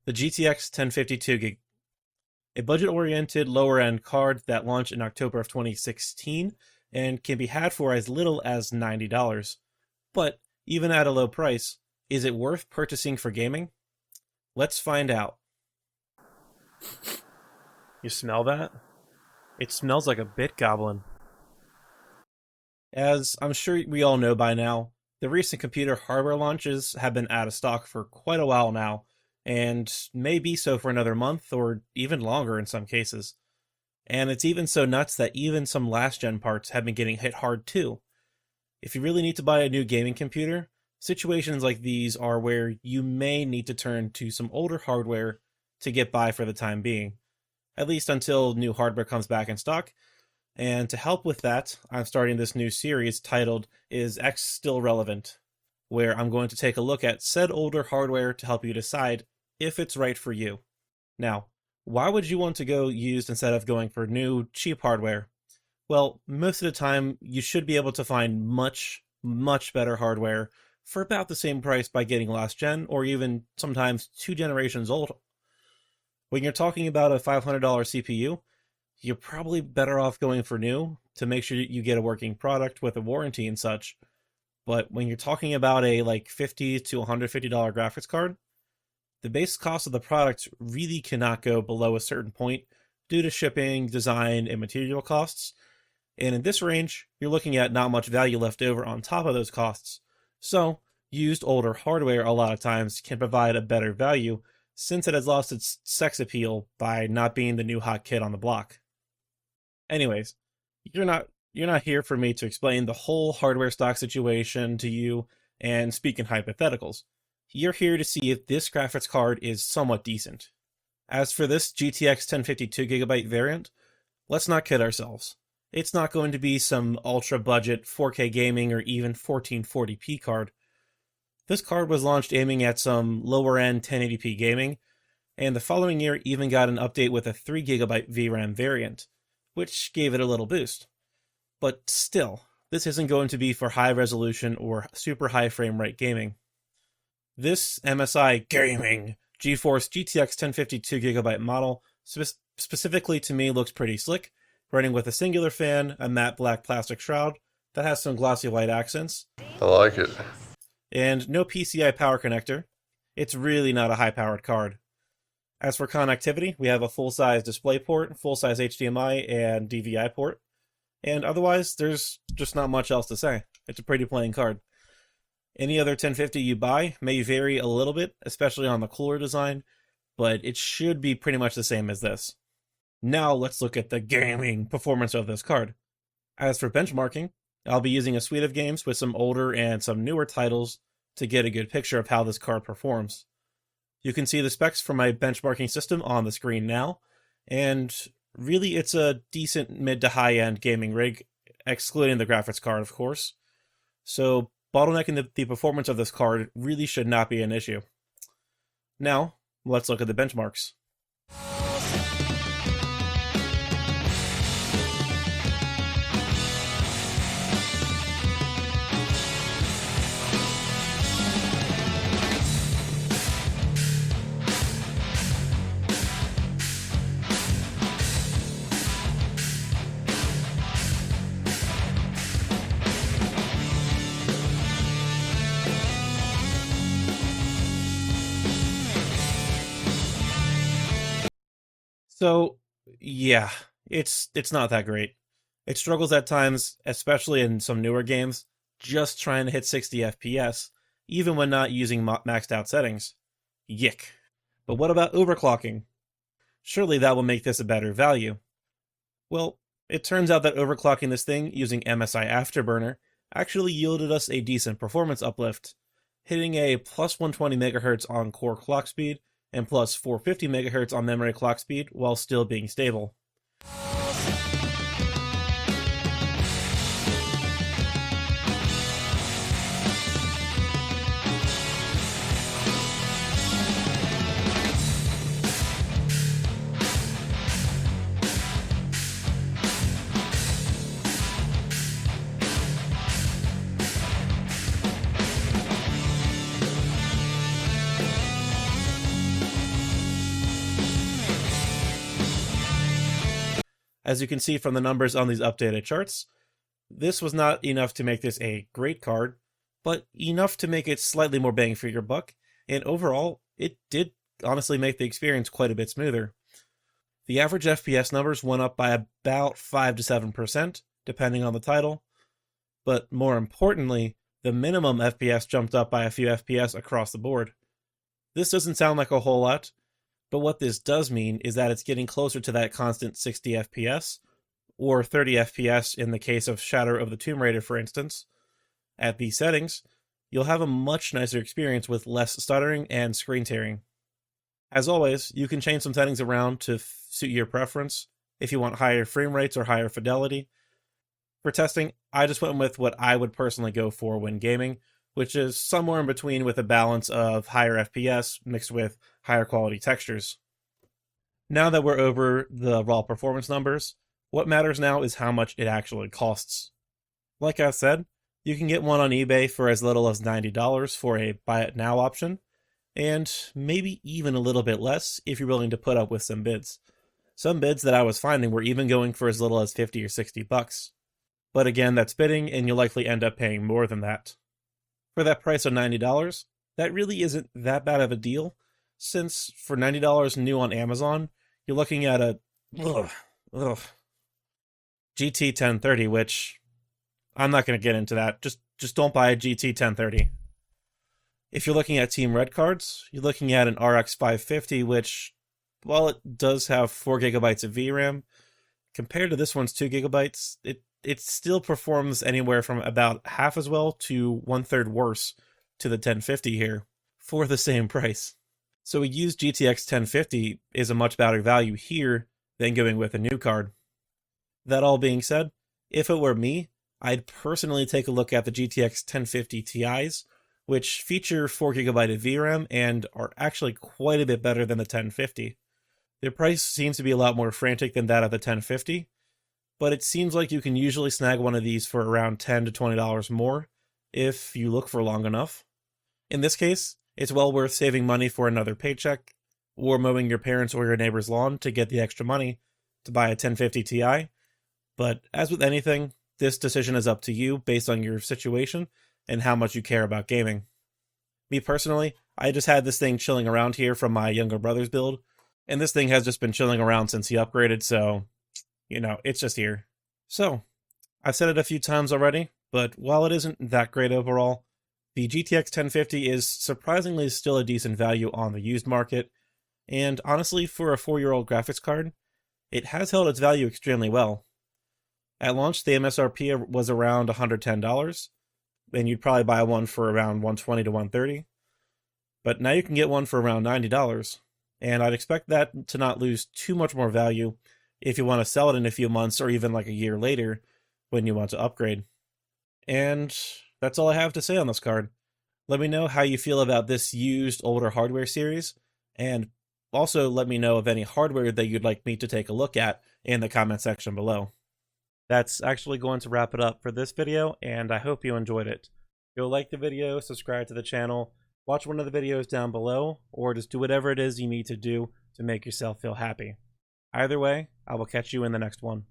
the GTX 1052 gig, a budget-oriented lower-end card that launched in October of 2016 and can be had for as little as $90. But even at a low price, is it worth purchasing for gaming? Let's find out. You smell that? It smells like a bit goblin. As I'm sure we all know by now, the recent computer hardware launches have been out of stock for quite a while now, and may be so for another month or even longer in some cases. And it's even so nuts that even some last-gen parts have been getting hit hard too. If you really need to buy a new gaming computer, situations like these are where you may need to turn to some older hardware to get by for the time being, at least until new hardware comes back in stock. And to help with that, I'm starting this new series titled Is X Still Relevant?, where I'm going to take a look at said older hardware to help you decide if it's right for you. Now, why would you want to go used instead of going for new, cheap hardware? Well, most of the time, you should be able to find much, much better hardware for about the same price by getting last gen, or even sometimes 2 generations old. When you're talking about a $500 CPU, you're probably better off going for new to make sure you get a working product with a warranty and such. But when you're talking about a $50 to $150 graphics card, the base cost of the product really cannot go below a certain point due to shipping, design, and material costs. And in this range, you're looking at not much value left over on top of those costs. So, used older hardware a lot of times can provide a better value since it has lost its sex appeal by not being the new hot kid on the block. Anyways, you're not here for me to explain the whole hardware stock situation to you and speak in hypotheticals. You're here to see if this graphics card is somewhat decent. As for this GTX 1052GB variant, let's not kid ourselves. It's not going to be some ultra-budget 4K gaming or even 1440p card. This card was launched aiming at some lower-end 1080p gaming, and the following year even got an update with a 3GB VRAM variant, which gave it a little boost. But still, this isn't going to be for high-resolution or super high frame rate gaming. This MSI GAMING GeForce GTX 1052GB model specifically to me looks pretty slick, running with a singular fan, a matte black plastic shroud that has some glossy white accents. I like it. And no PCI power connector. It's really not a high-powered card. As for connectivity, we have a full-size DisplayPort, full-size HDMI, and DVI port. And otherwise, there's just not much else to say. It's a pretty plain card. Any other 1050 you buy may vary a little bit, especially on the cooler design, but it should be pretty much the same as this. Now let's look at the gaming performance of this card. As for benchmarking, I'll be using a suite of games with some older and some newer titles to get a good picture of how this card performs. You can see the specs for my benchmarking system on the screen now, and really it's a decent mid to high-end gaming rig, excluding the graphics card of course. So bottlenecking the performance of this card really should not be an issue. Now, let's look at the benchmarks. So, yeah, it's not that great. It struggles at times, especially in some newer games, just trying to hit 60 FPS, even when not using maxed out settings. Yick. But what about overclocking? Surely that will make this a better value. Well, it turns out that overclocking this thing using MSI Afterburner actually yielded us a decent performance uplift, hitting a plus 120 MHz on core clock speed and plus 450 MHz on memory clock speed while still being stable. As you can see from the numbers on these updated charts, this was not enough to make this a great card, but enough to make it slightly more bang for your buck, and overall, it did honestly make the experience quite a bit smoother. The average FPS numbers went up by about 5 to 7%, depending on the title, but more importantly, the minimum FPS jumped up by a few FPS across the board. This doesn't sound like a whole lot, but what this does mean is that it's getting closer to that constant 60 FPS, or 30 FPS in the case of Shadow of the Tomb Raider, for instance. At these settings, you'll have a much nicer experience with less stuttering and screen tearing. As always, you can change some settings around to suit your preference if you want higher frame rates or higher fidelity. For testing, I just went with what I would personally go for when gaming, which is somewhere in between with a balance of higher FPS mixed with higher quality textures. Now that we're over the raw performance numbers, what matters now is how much it actually costs. Like I said, you can get one on eBay for as little as $90 for a buy it now option, and maybe even a little bit less if you're willing to put up with some bids. Some bids that I was finding were even going for as little as 50 or 60 bucks. But again, that's bidding, and you'll likely end up paying more than that. For that price of $90, that really isn't that bad of a deal, since for $90 new on Amazon, you're looking at a GT 1030, which I'm not going to get into that. Just don't buy a GT 1030. If you're looking at Team Red cards, you're looking at an RX 550, which, while it does have 4 gigabytes of VRAM, compared to this one's 2 gigabytes, it still performs anywhere from about half as well to 1/3 worse to the 1050 here for the same price. So a used GTX 1050 is a much better value here than going with a new card. That all being said, if it were me, I'd personally take a look at the GTX 1050 Ti's, which feature 4 gigabyte of VRAM and are actually quite a bit better than the 1050. Their price seems to be a lot more frantic than that of the 1050, but it seems like you can usually snag one of these for around $10 to $20 more if you look for long enough. In this case, it's well worth saving money for another paycheck, or mowing your parents' or your neighbor's lawn to get the extra money to buy a 1050 Ti, but as with anything, this decision is up to you based on your situation and how much you care about gaming. Me personally, I just had this thing chilling around here from my younger brother's build, and this thing has just been chilling around since he upgraded, so it's just here. So, I've said it a few times already, but while it isn't that great overall, the GTX 1050 is surprisingly still a decent value on the used market, and honestly, for a 4-year-old graphics card, it has held its value extremely well. At launch, the MSRP was around $110, and you'd probably buy one for around $120 to $130, but now you can get one for around $90, and I'd expect that to not lose too much more value if you want to sell it in a few months or even like a year later when you want to upgrade. And that's all I have to say on this card. Let me know how you feel about this used older hardware series, and also let me know of any hardware that you'd like me to take a look at in the comment section below. That's actually going to wrap it up for this video, and I hope you enjoyed it. Go like the video, subscribe to the channel, watch one of the videos down below, or just do whatever it is you need to do to make yourself feel happy. Either way, I will catch you in the next one.